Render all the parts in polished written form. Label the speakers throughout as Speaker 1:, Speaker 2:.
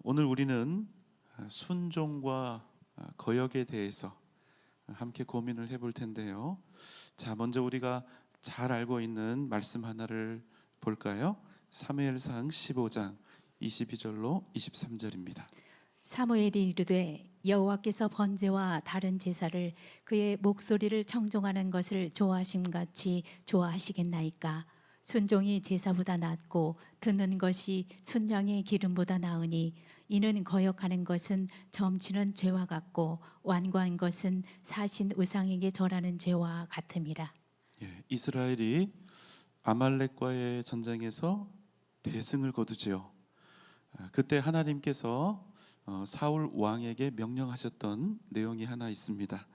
Speaker 1: 오늘 우리는 순종과 거역에 대해서 함께 고민을 해볼 텐데요. 자, 먼저 우리가 잘 알고 있는 말씀 하나를 볼까요? 사무엘상 15장 22절로 23절입니다.
Speaker 2: 사무엘이 이르되 여호와께서 번제와 다른 제사를 그의 목소리를 청종하는 것을 좋아하심같이 좋아하시겠나이까. 순종이 제사보다 낫고 듣는 것이 순양의 기름보다 나으니 이는 거역하는 것은 점치는 죄와 같고 완고한 것은 사신 우상에게 절하는 죄와 같음이라.
Speaker 1: 이스라엘이 아말렉과의 전쟁에서 대승을 거두지요. 그때 하나님께서 사울 왕에게 명령하셨던 내용이 하나 있습니다.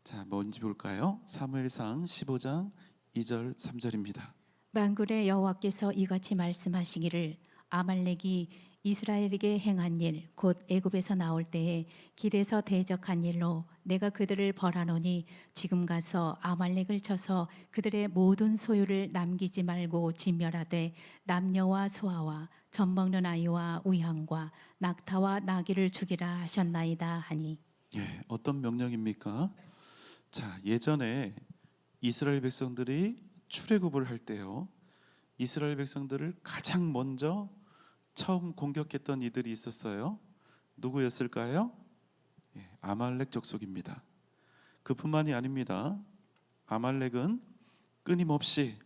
Speaker 1: 자, 뭔지 볼까요? 사무엘상 15장 2절 3절입니다.
Speaker 2: 만군의 여호와께서 이같이 말씀하시기를 아말렉이 이스라엘에게 행한 일 곧 애굽에서 나올 때에 길에서 대적한 일로 내가 그들을 벌하노니 지금 가서 아말렉을 쳐서 그들의 모든 소유를 남기지 말고 진멸하되 남녀와 소아와 젖 먹는 아이와 우양과 낙타와 나귀를 죽이라 하셨나이다 하니.
Speaker 1: 어떤 명령입니까? 자, 예전에 이스라엘 백성들이 출애굽을 할 때요, 이스라엘 백성들을 가장 먼저 처음 공격했던 이들이 있었어요. 누구였을까요? 아말렉 족속입니다. 그뿐만이 아닙니다. 아말렉은 끊임없이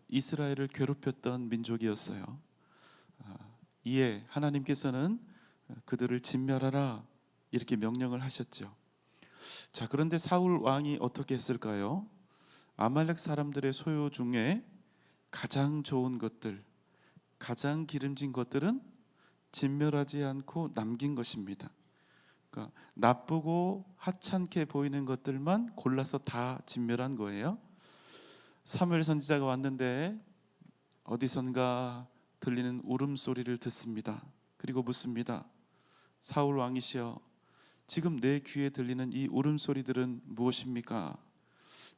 Speaker 1: 이스라엘을 괴롭혔던 민족이었어요. 이에 하나님께서는 그들을 진멸하라 이렇게 명령을 하셨죠. 자, 그런데 사울 왕이 어떻게 했을까요? 아말렉 사람들의 소유 중에 가장 좋은 것들, 가장 기름진 것들은 진멸하지 않고 남긴 것입니다. 그러니까 나쁘고 하찮게 보이는 것들만 골라서 다 진멸한 거예요. 사무엘 선지자가 왔는데 어디선가 들리는 울음소리를 듣습니다. 그리고 묻습니다. 사울 왕이시여, 지금 내 귀에 들리는 이 울음소리들은 무엇입니까?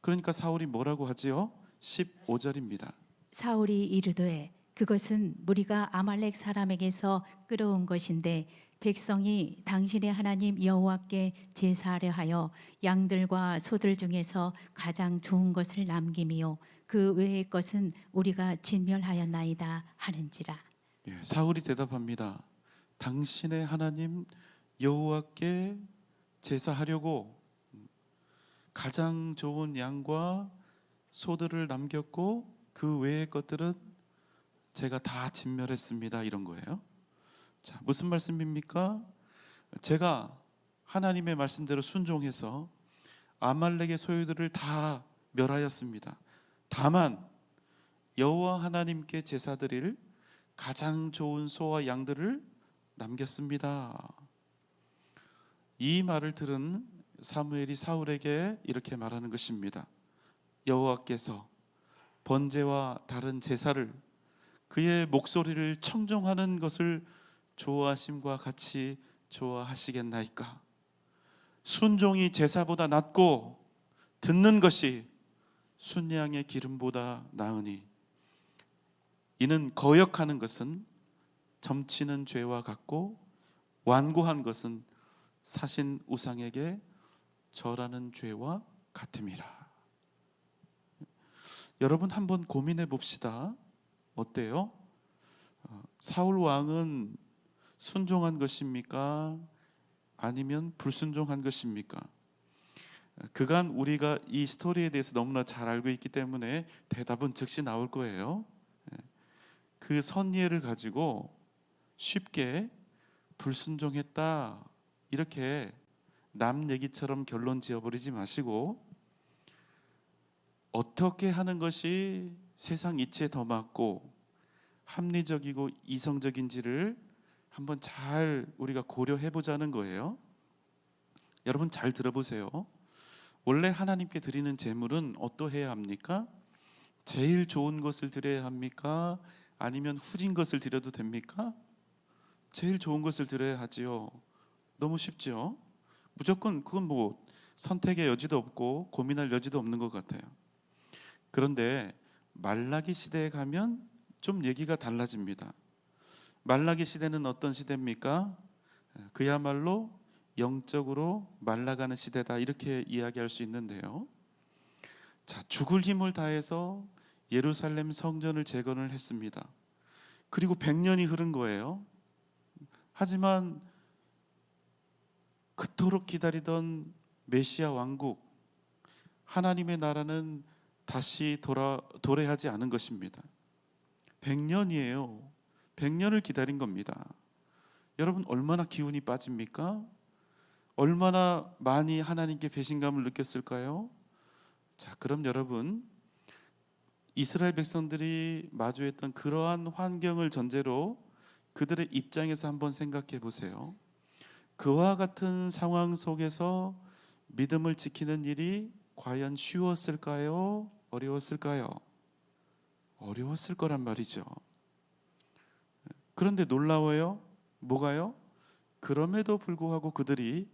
Speaker 1: 그러니까 사울이 뭐라고 하지요? 15절입니다.
Speaker 2: 사울이 이르되 그것은 무리가 아말렉 사람에게서 끌어온 것인데 백성이 당신의 하나님 여호와께 제사하려 하여 양들과 소들 중에서 가장 좋은 것을 남김이요 그 외의 것은 우리가 진멸하였나이다 하는지라.
Speaker 1: 사울이 대답합니다. 당신의 하나님 여호와께 제사하려고 가장 좋은 양과 소들을 남겼고 그 외의 것들은 제가 다 진멸했습니다, 이런 거예요. 자, 무슨 말씀입니까? 제가 하나님의 말씀대로 순종해서 아말렉의 소유들을 다 멸하였습니다. 다만 여호와 하나님께 제사드릴 가장 좋은 소와 양들을 남겼습니다. 이 말을 들은 사무엘이 사울에게 이렇게 말하는 것입니다. 여호와께서 번제와 다른 제사를 그의 목소리를 청종하는 것을 좋아하심과 같이 좋아하시겠나이까? 순종이 제사보다 낫고 듣는 것이 순양의 기름보다 나으니 이는 거역하는 것은 점치는 죄와 같고 완고한 것은 사신 우상에게 절하는 죄와 같음이라. 여러분 한번 고민해 봅시다. 어때요? 사울 왕은 순종한 것입니까? 아니면 불순종한 것입니까? 그간 우리가 이 스토리에 대해서 너무나 잘 알고 있기 때문에 대답은 즉시 나올 거예요. 그 선예를 가지고 쉽게 불순종했다 이렇게 남 얘기처럼 결론 지어버리지 마시고 어떻게 하는 것이 세상 이치에 더 맞고 합리적이고 이성적인지를 한번 잘 우리가 고려해 보자는 거예요. 여러분 잘 들어보세요. 원래 하나님께 드리는 제물은 어떠해야 합니까? 제일 좋은 것을 드려야 합니까? 아니면 후진 것을 드려도 됩니까? 제일 좋은 것을 드려야 하지요. 너무 쉽죠? 무조건 그건 뭐 선택의 여지도 없고 고민할 여지도 없는 것 같아요. 그런데 말라기 시대에 가면 좀 얘기가 달라집니다. 말라기 시대는 어떤 시대입니까? 그야말로 영적으로 말라가는 시대다, 이렇게 이야기할 수 있는데요. 자, 죽을 힘을 다해서 예루살렘 성전을 재건을 했습니다. 그리고 100년이 흐른 거예요. 하지만 그토록 기다리던 메시아 왕국, 하나님의 나라는 다시 도래하지 않은 것입니다. 100년이에요. 100년을 기다린 겁니다. 여러분, 얼마나 기운이 빠집니까? 얼마나 많이 하나님께 배신감을 느꼈을까요? 자, 그럼 여러분, 이스라엘 백성들이 마주했던 그러한 환경을 전제로 그들의 입장에서 한번 생각해 보세요. 그와 같은 상황 속에서 믿음을 지키는 일이 과연 쉬웠을까요? 어려웠을까요? 어려웠을 거란 말이죠. 그런데 놀라워요. 뭐가요? 그럼에도 불구하고 그들이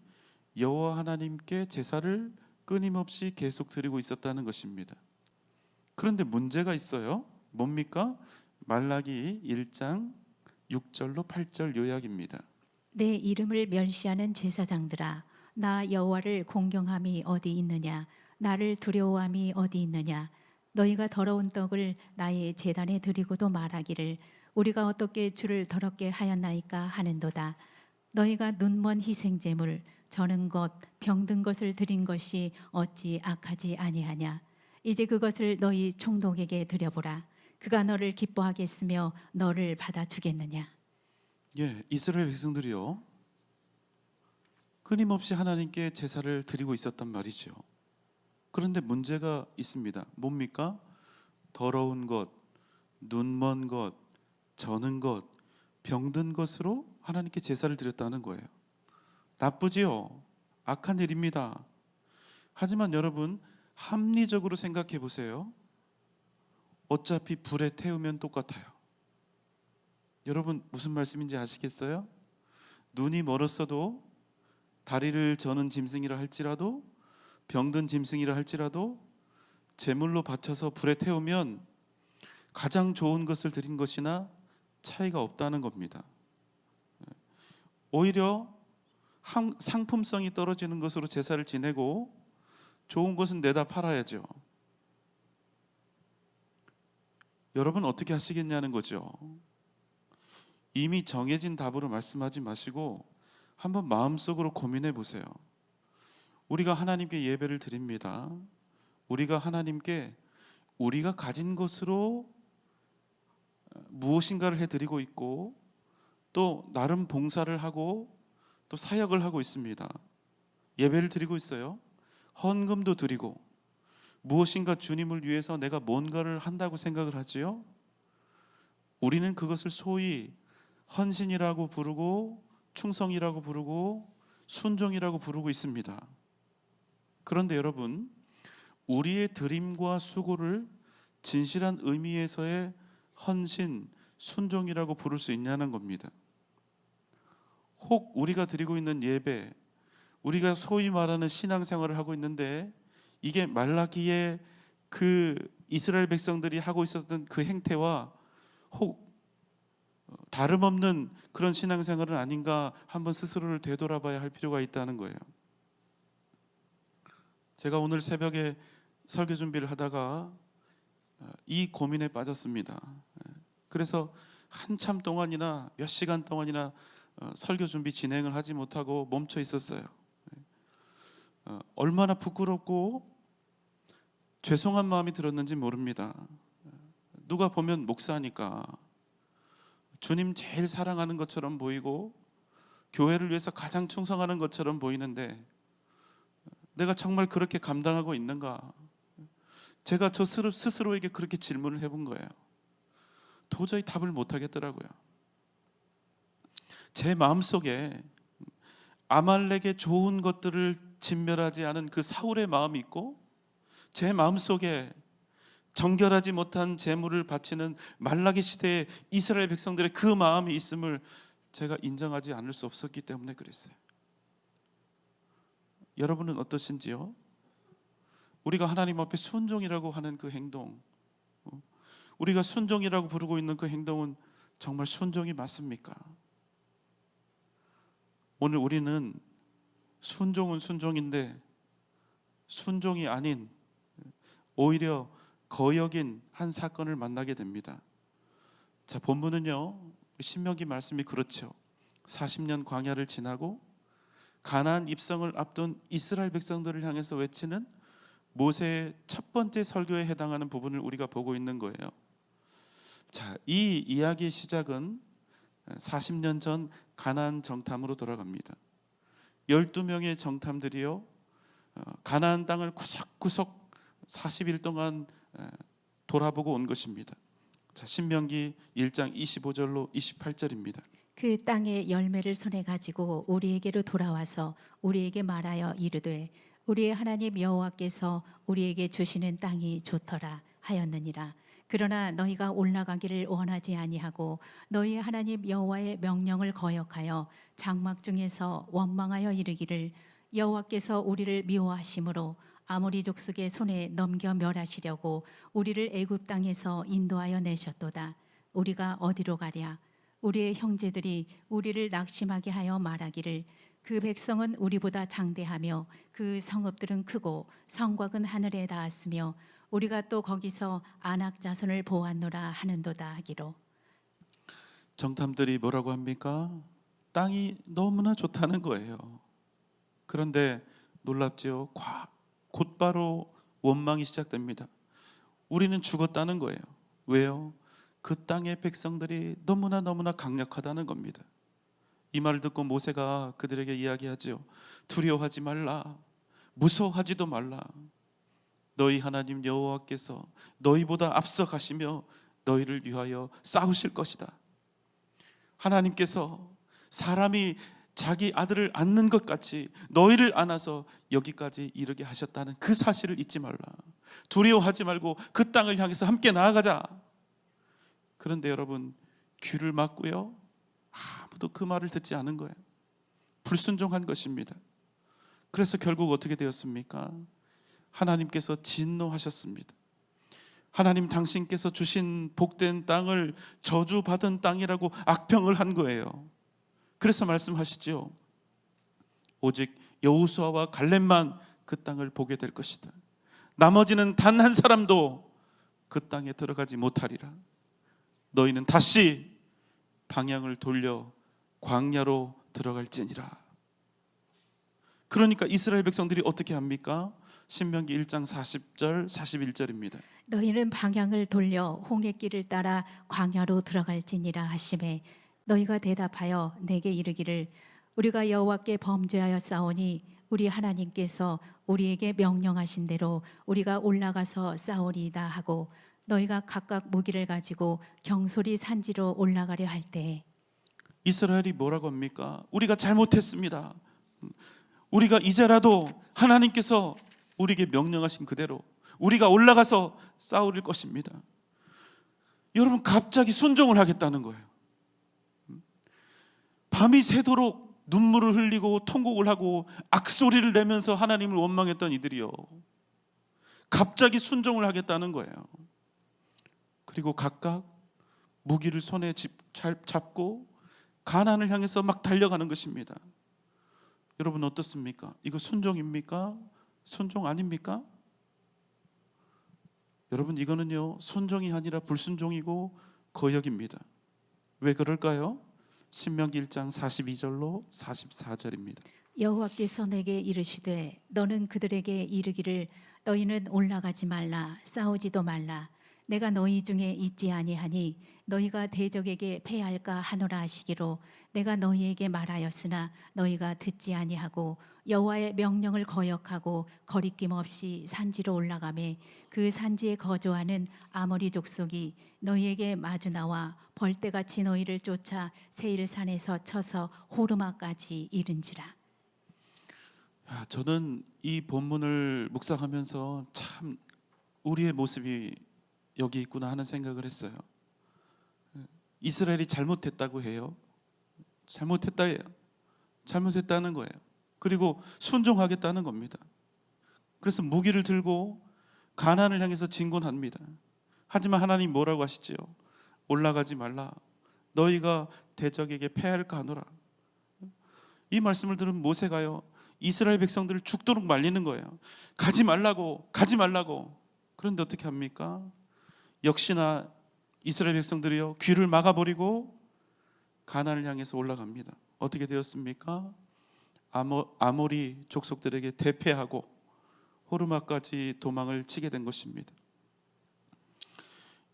Speaker 1: 여호와 하나님께 제사를 끊임없이 계속 드리고 있었다는 것입니다. 그런데 문제가 있어요. 뭡니까? 말라기 1장 6절로 8절 요약입니다.
Speaker 2: 내 이름을 멸시하는 제사장들아, 나 여호와를 공경함이 어디 있느냐? 나를 두려워함이 어디 있느냐? 너희가 더러운 떡을 나의 제단에 드리고도 말하기를 우리가 어떻게 주를 더럽게 하였나이까 하는도다. 너희가 눈먼 희생제물, 저는 것, 병든 것을 드린 것이 어찌 악하지 아니하냐? 이제 그것을 너희 총독에게 드려보라. 그가 너를 기뻐하겠으며 너를 받아주겠느냐?
Speaker 1: 예, 이스라엘 백성들이요, 끊임없이 하나님께 제사를 드리고 있었단 말이죠. 그런데 문제가 있습니다. 뭡니까? 더러운 것, 눈먼 것, 저는 것, 병든 것으로 하나님께 제사를 드렸다는 거예요. 나쁘지요? 악한 일입니다. 하지만 여러분, 합리적으로 생각해 보세요. 어차피 불에 태우면 똑같아요. 여러분, 무슨 말씀인지 아시겠어요? 눈이 멀었어도, 다리를 저는 짐승이라 할지라도, 병든 짐승이라 할지라도 제물로 바쳐서 불에 태우면 가장 좋은 것을 드린 것이나 차이가 없다는 겁니다. 오히려 상품성이 떨어지는 것으로 제사를 지내고 좋은 것은 내다 팔아야죠. 여러분, 어떻게 하시겠냐는 거죠. 이미 정해진 답으로 말씀하지 마시고 한번 마음속으로 고민해 보세요. 우리가 하나님께 예배를 드립니다. 우리가 하나님께 우리가 가진 것으로 무엇인가를 해드리고 있고, 또 나름 봉사를 하고 또 사역을 하고 있습니다. 예배를 드리고 있어요. 헌금도 드리고, 무엇인가 주님을 위해서 내가 뭔가를 한다고 생각을 하지요. 우리는 그것을 소위 헌신이라고 부르고, 충성이라고 부르고, 순종이라고 부르고 있습니다. 그런데 여러분, 우리의 드림과 수고를 진실한 의미에서의 헌신, 순종이라고 부를 수 있냐는 겁니다. 혹 우리가 드리고 있는 예배, 우리가 소위 말하는 신앙생활을 하고 있는데, 이게 말라기의 그 이스라엘 백성들이 하고 있었던 그 행태와 혹 다름없는 그런 신앙생활은 아닌가, 한번 스스로를 되돌아봐야 할 필요가 있다는 거예요. 제가 오늘 새벽에 설교 준비를 하다가 이 고민에 빠졌습니다. 그래서 한참 동안이나 몇 시간 동안이나 설교 준비 진행을 하지 못하고 멈춰 있었어요. 얼마나 부끄럽고 죄송한 마음이 들었는지 모릅니다. 누가 보면 목사니까 주님 제일 사랑하는 것처럼 보이고 교회를 위해서 가장 충성하는 것처럼 보이는데, 내가 정말 그렇게 감당하고 있는가? 제가 저 스스로에게 그렇게 질문을 해본 거예요. 도저히 답을 못 하겠더라고요. 제 마음속에 아말렉의 좋은 것들을 진멸하지 않은 그 사울의 마음이 있고, 제 마음속에 정결하지 못한 제물을 바치는 말라기 시대의 이스라엘 백성들의 그 마음이 있음을 제가 인정하지 않을 수 없었기 때문에 그랬어요. 여러분은 어떠신지요? 우리가 하나님 앞에 순종이라고 하는 그 행동, 우리가 순종이라고 부르고 있는 그 행동은 정말 순종이 맞습니까? 오늘 우리는 순종은 순종인데 순종이 아닌 오히려 거역인 한 사건을 만나게 됩니다. 자, 본문은요, 신명기 말씀이 그렇죠. 40년 광야를 지나고 가나안 입성을 앞둔 이스라엘 백성들을 향해서 외치는 모세의 첫 번째 설교에 해당하는 부분을 우리가 보고 있는 거예요. 자, 이 이야기의 시작은 40년 전 가나안 정탐으로 돌아갑니다. 12명의 정탐들이요, 가나안 땅을 구석구석 40일 동안 돌아보고 온 것입니다. 자, 신명기 1장 25절로 28절입니다.
Speaker 2: 그 땅의 열매를 손에 가지고 우리에게로 돌아와서 우리에게 말하여 이르되 우리의 하나님 여호와께서 우리에게 주시는 땅이 좋더라 하였느니라. 그러나 너희가 올라가기를 원하지 아니하고 너희의 하나님 여호와의 명령을 거역하여 장막 중에서 원망하여 이르기를 여호와께서 우리를 미워하심으로 아모리 족속의 손에 넘겨 멸하시려고 우리를 애굽 땅에서 인도하여 내셨도다. 우리가 어디로 가랴? 우리의 형제들이 우리를 낙심하게 하여 말하기를 그 백성은 우리보다 장대하며 그 성읍들은 크고 성곽은 하늘에 닿았으며 우리가 또 거기서 아낙 자손을 보았노라 하는도다 하기로.
Speaker 1: 정탐들이 뭐라고 합니까? 땅이 너무나 좋다는 거예요. 그런데 놀랍지요. 곧바로 원망이 시작됩니다. 우리는 죽었다는 거예요. 왜요? 그 땅의 백성들이 너무나 강력하다는 겁니다. 이 말을 듣고 모세가 그들에게 이야기하지요. 두려워하지 말라. 무서워하지도 말라. 너희 하나님 여호와께서 너희보다 앞서 가시며 너희를 위하여 싸우실 것이다. 하나님께서 사람이 자기 아들을 안는 것 같이 너희를 안아서 여기까지 이르게 하셨다는 그 사실을 잊지 말라. 두려워하지 말고 그 땅을 향해서 함께 나아가자. 그런데 여러분, 귀를 막고요, 아무도 그 말을 듣지 않은 거예요. 불순종한 것입니다. 그래서 결국 어떻게 되었습니까? 하나님께서 진노하셨습니다. 하나님 당신께서 주신 복된 땅을 저주받은 땅이라고 악평을 한 거예요. 그래서 말씀하시죠. 오직 여호수아와 갈렙만 그 땅을 보게 될 것이다. 나머지는 단 한 사람도 그 땅에 들어가지 못하리라. 너희는 다시 방향을 돌려 광야로 들어갈지니라. 그러니까 이스라엘 백성들이 어떻게 합니까? 신명기 1장 40절 41절입니다.
Speaker 2: 너희는 방향을 돌려 홍해길을 따라 광야로 들어갈지니라 하시매 너희가 대답하여 내게 이르기를 우리가 여호와께 범죄하여 싸우니 우리 하나님께서 우리에게 명령하신 대로 우리가 올라가서 싸우리이다 하고 너희가 각각 무기를 가지고 경솔이 산지로 올라가려 할 때에
Speaker 1: 이스라엘이 뭐라고 합니까? 우리가 잘못했습니다. 우리가 이제라도 하나님께서 우리에게 명령하신 그대로 우리가 올라가서 싸울 것입니다. 여러분, 갑자기 순종을 하겠다는 거예요. 밤이 새도록 눈물을 흘리고 통곡을 하고 악소리를 내면서 하나님을 원망했던 이들이요, 갑자기 순종을 하겠다는 거예요. 그리고 각각 무기를 손에 잡고 가나안을 향해서 막 달려가는 것입니다. 여러분 어떻습니까? 이거 순종입니까? 순종 아닙니까? 여러분, 이거는요 순종이 아니라 불순종이고 거역입니다. 왜 그럴까요? 신명기 1장 42절로 44절입니다.
Speaker 2: 여호와께서 내게 이르시되 너는 그들에게 이르기를 너희는 올라가지 말라 싸우지도 말라 내가 너희 중에 있지 아니하니 너희가 대적에게 패할까 하노라 하시기로 내가 너희에게 말하였으나 너희가 듣지 아니하고 여호와의 명령을 거역하고 거리낌 없이 산지로 올라가매 그 산지에 거주하는 아모리 족속이 너희에게 마주 나와 벌떼같이 너희를 쫓아 세일산에서 쳐서 호르마까지 이른지라.
Speaker 1: 저는 이 본문을 묵상하면서 참 우리의 모습이 여기 있구나 하는 생각을 했어요. 이스라엘이 잘못했다고 해요. 잘못했다는 거예요. 그리고 순종하겠다는 겁니다. 그래서 무기를 들고 가나안을 향해서 진군합니다. 하지만 하나님 뭐라고 하시지요? 올라가지 말라. 너희가 대적에게 패할까 하노라. 이 말씀을 들은 모세가요, 이스라엘 백성들을 죽도록 말리는 거예요. 가지 말라고, 가지 말라고. 그런데 어떻게 합니까? 역시나 이스라엘 백성들이요, 귀를 막아버리고 가나안을 향해서 올라갑니다. 어떻게 되었습니까? 아모리 족속들에게 대패하고 호르마까지 도망을 치게 된 것입니다.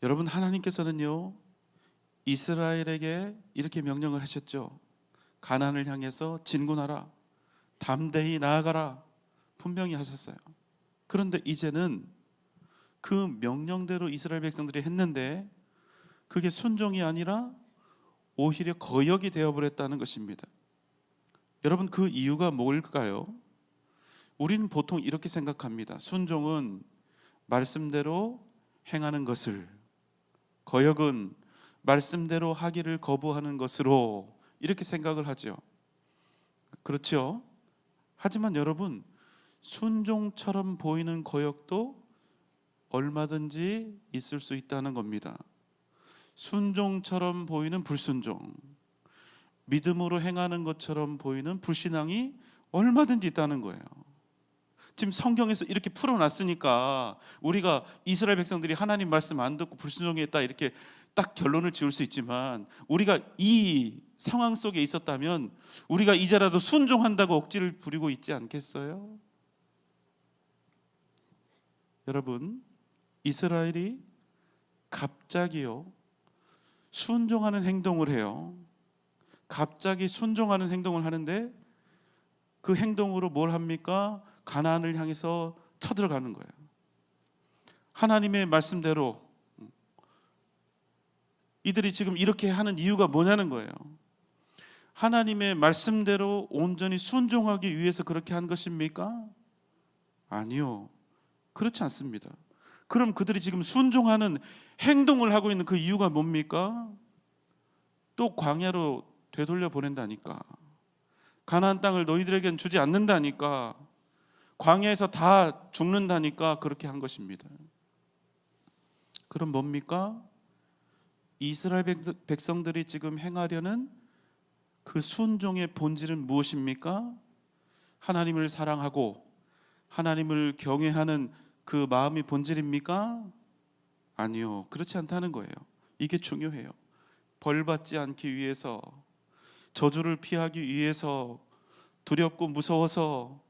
Speaker 1: 여러분, 하나님께서는요, 이스라엘에게 이렇게 명령을 하셨죠. 가나안을 향해서 진군하라, 담대히 나아가라, 분명히 하셨어요. 그런데 이제는 그 명령대로 이스라엘 백성들이 했는데 그게 순종이 아니라 오히려 거역이 되어버렸다는 것입니다. 여러분, 그 이유가 뭘까요? 우리는 보통 이렇게 생각합니다. 순종은 말씀대로 행하는 것을, 거역은 말씀대로 하기를 거부하는 것으로 이렇게 생각을 하죠. 그렇죠? 하지만 여러분, 순종처럼 보이는 거역도 얼마든지 있을 수 있다는 겁니다. 순종처럼 보이는 불순종, 믿음으로 행하는 것처럼 보이는 불신앙이 얼마든지 있다는 거예요. 지금 성경에서 이렇게 풀어놨으니까 우리가 이스라엘 백성들이 하나님 말씀 안 듣고 불순종했다 이렇게 딱 결론을 지을 수 있지만, 우리가 이 상황 속에 있었다면 우리가 이제라도 순종한다고 억지를 부리고 있지 않겠어요? 여러분, 이스라엘이 갑자기요, 순종하는 행동을 해요. 갑자기 순종하는 행동을 하는데 그 행동으로 뭘 합니까? 가나안을 향해서 쳐들어가는 거예요. 하나님의 말씀대로. 이들이 지금 이렇게 하는 이유가 뭐냐는 거예요. 하나님의 말씀대로 온전히 순종하기 위해서 그렇게 한 것입니까? 아니요, 그렇지 않습니다. 그럼 그들이 지금 순종하는 행동을 하고 있는 그 이유가 뭡니까? 또 광야로 되돌려 보낸다니까, 가나안 땅을 너희들에겐 주지 않는다니까, 광야에서 다 죽는다니까 그렇게 한 것입니다. 그럼 뭡니까? 이스라엘 백성들이 지금 행하려는 그 순종의 본질은 무엇입니까? 하나님을 사랑하고 하나님을 경외하는 그 마음이 본질입니까? 아니요, 그렇지 않다는 거예요. 이게 중요해요. 벌받지 않기 위해서, 저주를 피하기 위해서, 두렵고 무서워서,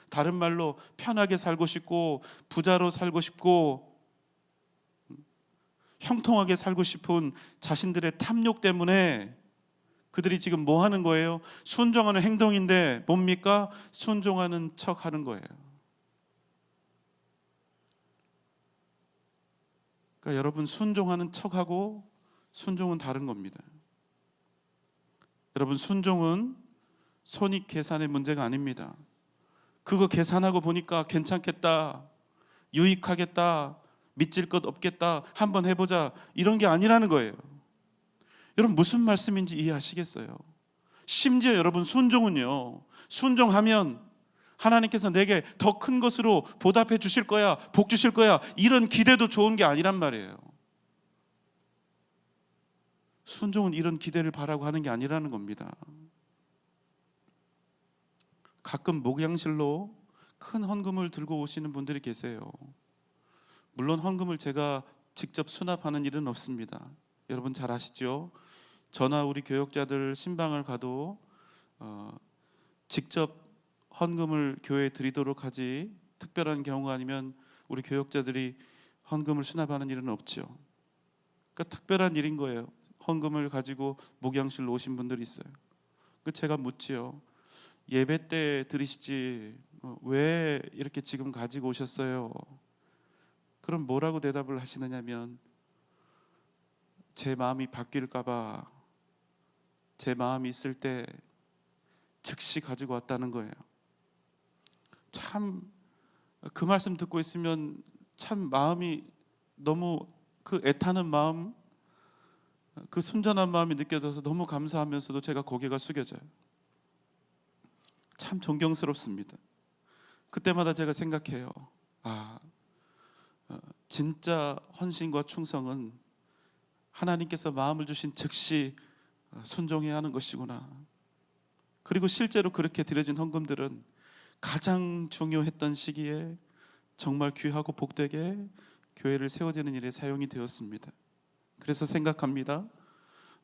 Speaker 1: 다른 말로 편하게 살고 싶고 부자로 살고 싶고 형통하게 살고 싶은 자신들의 탐욕 때문에 그들이 지금 뭐 하는 거예요? 순종하는 행동인데 뭡니까? 순종하는 척 하는 거예요. 그러니까 여러분, 순종하는 척하고 순종은 다른 겁니다. 여러분, 순종은 손익 계산의 문제가 아닙니다. 그거 계산하고 보니까 괜찮겠다, 유익하겠다, 믿질 것 없겠다, 한번 해보자, 이런 게 아니라는 거예요. 여러분, 무슨 말씀인지 이해하시겠어요? 심지어 여러분, 순종은요, 순종하면 하나님께서 내게 더 큰 것으로 보답해 주실 거야, 복 주실 거야, 이런 기대도 좋은 게 아니란 말이에요. 순종은 이런 기대를 바라고 하는 게 아니라는 겁니다. 가끔 목양실로 큰 헌금을 들고 오시는 분들이 계세요. 물론 헌금을 제가 직접 수납하는 일은 없습니다. 여러분 잘 아시죠? 저나 우리 교역자들 신방을 가도 직접 헌금을 교회에 드리도록 하지, 특별한 경우가 아니면 우리 교역자들이 헌금을 수납하는 일은 없죠. 그러니까 특별한 일인 거예요. 헌금을 가지고 목양실로 오신 분들이 있어요. 제가 묻지요. 예배 때 드리시지 왜 이렇게 지금 가지고 오셨어요? 그럼 뭐라고 대답을 하시느냐면, 제 마음이 바뀔까 봐, 제 마음이 있을 때 즉시 가지고 왔다는 거예요. 참 그 말씀 듣고 있으면 참 마음이 너무, 그 애타는 마음, 그 순전한 마음이 느껴져서 너무 감사하면서도 제가 고개가 숙여져요. 참 존경스럽습니다. 그때마다 제가 생각해요. 진짜 헌신과 충성은 하나님께서 마음을 주신 즉시 순종해야 하는 것이구나. 그리고 실제로 그렇게 드려진 헌금들은 가장 중요했던 시기에 정말 귀하고 복되게 교회를 세워지는 일에 사용이 되었습니다. 그래서 생각합니다.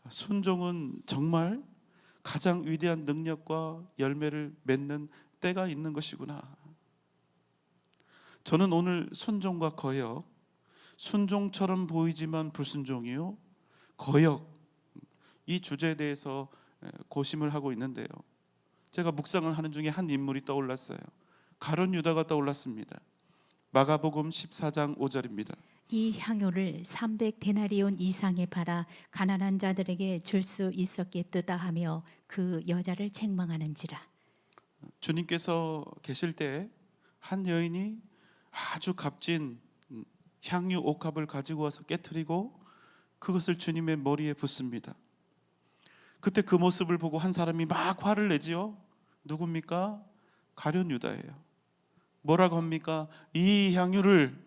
Speaker 1: 순종은 정말 가장 위대한 능력과 열매를 맺는 때가 있는 것이구나. 저는 오늘 순종과 거역, 순종처럼 보이지만 불순종이요, 거역, 이 주제에 대해서 고심을 하고 있는데요, 제가 묵상을 하는 중에 한 인물이 떠올랐어요. 가룟 유다가 떠올랐습니다. 마가복음 14장 5절입니다.
Speaker 2: 이 향유를 300데나리온 이상에 팔아 가난한 자들에게 줄 수 있었겠도다 하며 그 여자를 책망하는지라.
Speaker 1: 주님께서 계실 때 한 여인이 아주 값진 향유 옥합을 가지고 와서 깨트리고 그것을 주님의 머리에 붓습니다. 그때 그 모습을 보고 한 사람이 막 화를 내지요. 누굽니까? 가룟 유다예요. 뭐라고 합니까? 이 향유를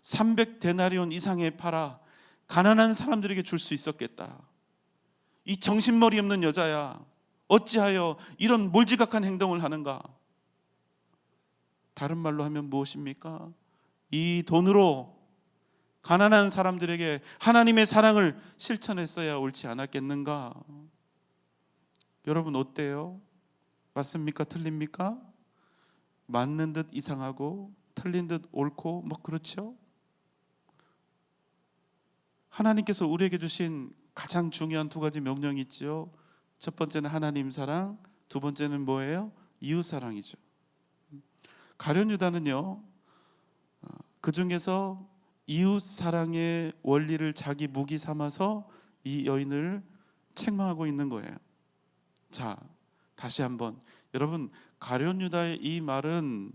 Speaker 1: 300데나리온 이상에 팔아 가난한 사람들에게 줄 수 있었겠다. 이 정신머리 없는 여자야, 어찌하여 이런 몰지각한 행동을 하는가? 다른 말로 하면 무엇입니까? 이 돈으로 가난한 사람들에게 하나님의 사랑을 실천했어야 옳지 않았겠는가? 여러분 어때요? 맞습니까? 틀립니까? 맞는 듯 이상하고 틀린 듯 옳고 뭐 그렇죠? 하나님께서 우리에게 주신 가장 중요한 두 가지 명령이 있죠. 첫 번째는 하나님 사랑, 두 번째는 뭐예요? 이웃 사랑이죠. 가룟 유다는요, 그 중에서 이웃 사랑의 원리를 자기 무기 삼아서 이 여인을 책망하고 있는 거예요. 자, 다시 한번, 여러분, 가룟 유다의 이 말은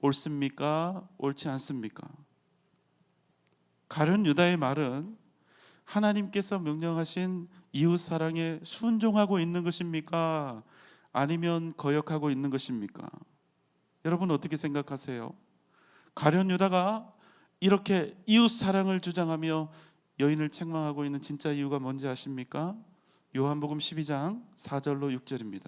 Speaker 1: 옳습니까? 옳지 않습니까? 가룟 유다의 말은 하나님께서 명령하신 이웃 사랑에 순종하고 있는 것입니까? 아니면 거역하고 있는 것입니까? 여러분 어떻게 생각하세요? 가룟 유다가 이렇게 이웃 사랑을 주장하며 여인을 책망하고 있는 진짜 이유가 뭔지 아십니까? 요한복음 12장 4절로 6절입니다.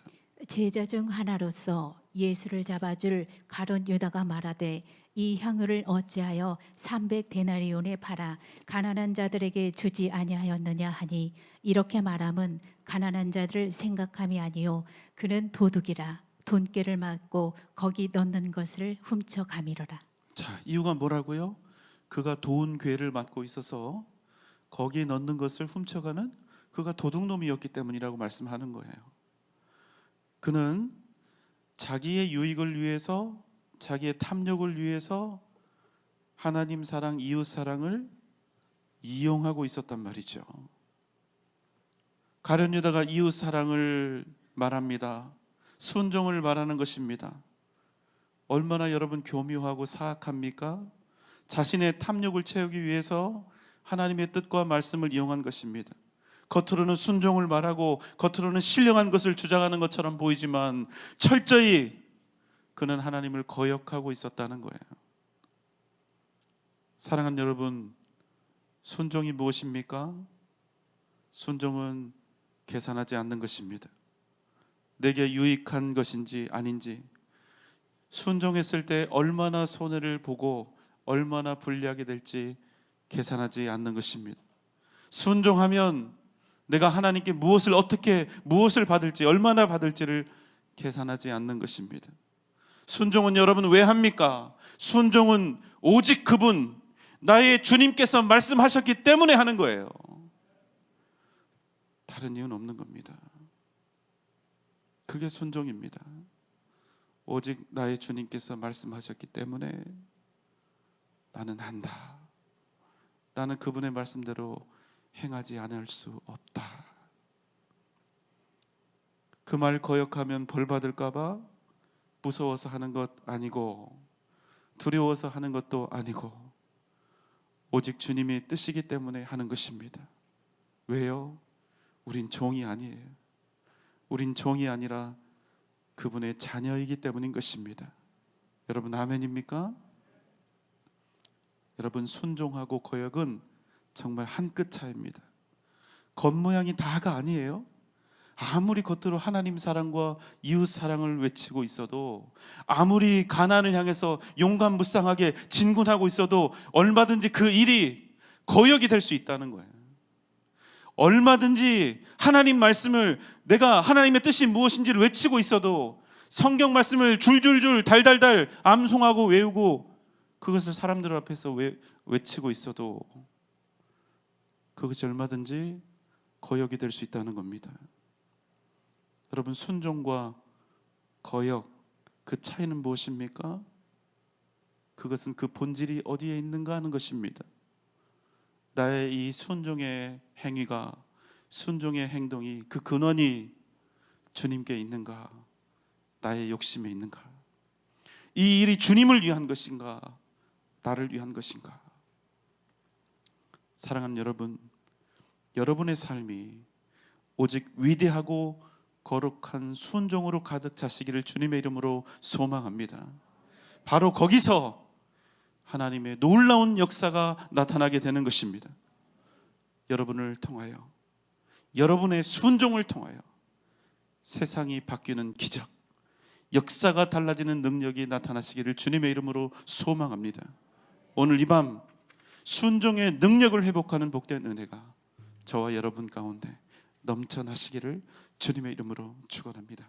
Speaker 2: 제자 중 하나로서 예수를 잡아줄 가룟 유다가 말하되 이 향유를 어찌하여 300데나리온에 팔아 가난한 자들에게 주지 아니하였느냐 하니 이렇게 말함은 가난한 자들을 생각함이 아니요 그는 도둑이라 돈꾀를 맞고 거기 넣는 것을 훔쳐가미러라.
Speaker 1: 자, 이유가 뭐라고요? 그가 돈 괴를 맡고 있어서 거기에 넣는 것을 훔쳐가는 그가 도둑놈이었기 때문이라고 말씀하는 거예요. 그는 자기의 유익을 위해서, 자기의 탐욕을 위해서 하나님 사랑, 이웃 사랑을 이용하고 있었단 말이죠. 가룟 유다가 이웃 사랑을 말합니다. 순종을 말하는 것입니다. 얼마나 여러분 교묘하고 사악합니까? 자신의 탐욕을 채우기 위해서 하나님의 뜻과 말씀을 이용한 것입니다. 겉으로는 순종을 말하고 겉으로는 신령한 것을 주장하는 것처럼 보이지만 철저히 그는 하나님을 거역하고 있었다는 거예요. 사랑하는 여러분, 순종이 무엇입니까? 순종은 계산하지 않는 것입니다. 내게 유익한 것인지 아닌지, 순종했을 때 얼마나 손해를 보고 얼마나 불리하게 될지 계산하지 않는 것입니다. 순종하면 내가 하나님께 무엇을 받을지, 얼마나 받을지를 계산하지 않는 것입니다. 순종은 여러분 왜 합니까? 순종은 오직 그분, 나의 주님께서 말씀하셨기 때문에 하는 거예요. 다른 이유는 없는 겁니다. 그게 순종입니다. 오직 나의 주님께서 말씀하셨기 때문에 나는 한다. 나는 그분의 말씀대로 행하지 않을 수 없다. 그 말 거역하면 벌 받을까 봐 무서워서 하는 것 아니고 두려워서 하는 것도 아니고 오직 주님의 뜻이기 때문에 하는 것입니다. 왜요? 우린 종이 아니에요. 우린 종이 아니라 그분의 자녀이기 때문인 것입니다. 여러분 아멘입니까? 여러분 순종하고 거역은 정말 한 끗 차이입니다. 겉모양이 다가 아니에요. 아무리 겉으로 하나님 사랑과 이웃 사랑을 외치고 있어도, 아무리 가난을 향해서 용감무쌍하게 진군하고 있어도 얼마든지 그 일이 거역이 될 수 있다는 거예요. 얼마든지 하나님 말씀을, 내가 하나님의 뜻이 무엇인지를 외치고 있어도, 성경 말씀을 줄줄줄 달달달 암송하고 외우고 그것을 사람들 앞에서 외치고 있어도 그것이 얼마든지 거역이 될 수 있다는 겁니다. 여러분, 순종과 거역, 그 차이는 무엇입니까? 그것은 그 본질이 어디에 있는가 하는 것입니다. 나의 이 순종의 행위가, 순종의 행동이, 그 근원이 주님께 있는가, 나의 욕심에 있는가? 이 일이 주님을 위한 것인가, 나를 위한 것인가? 사랑하는 여러분, 여러분의 삶이 오직 위대하고 거룩한 순종으로 가득 차시기를 주님의 이름으로 소망합니다. 바로 거기서 하나님의 놀라운 역사가 나타나게 되는 것입니다. 여러분을 통하여, 여러분의 순종을 통하여 세상이 바뀌는 기적, 역사가 달라지는 능력이 나타나시기를 주님의 이름으로 소망합니다. 오늘 이 밤 순종의 능력을 회복하는 복된 은혜가 저와 여러분 가운데 넘쳐나시기를 주님의 이름으로 축원합니다.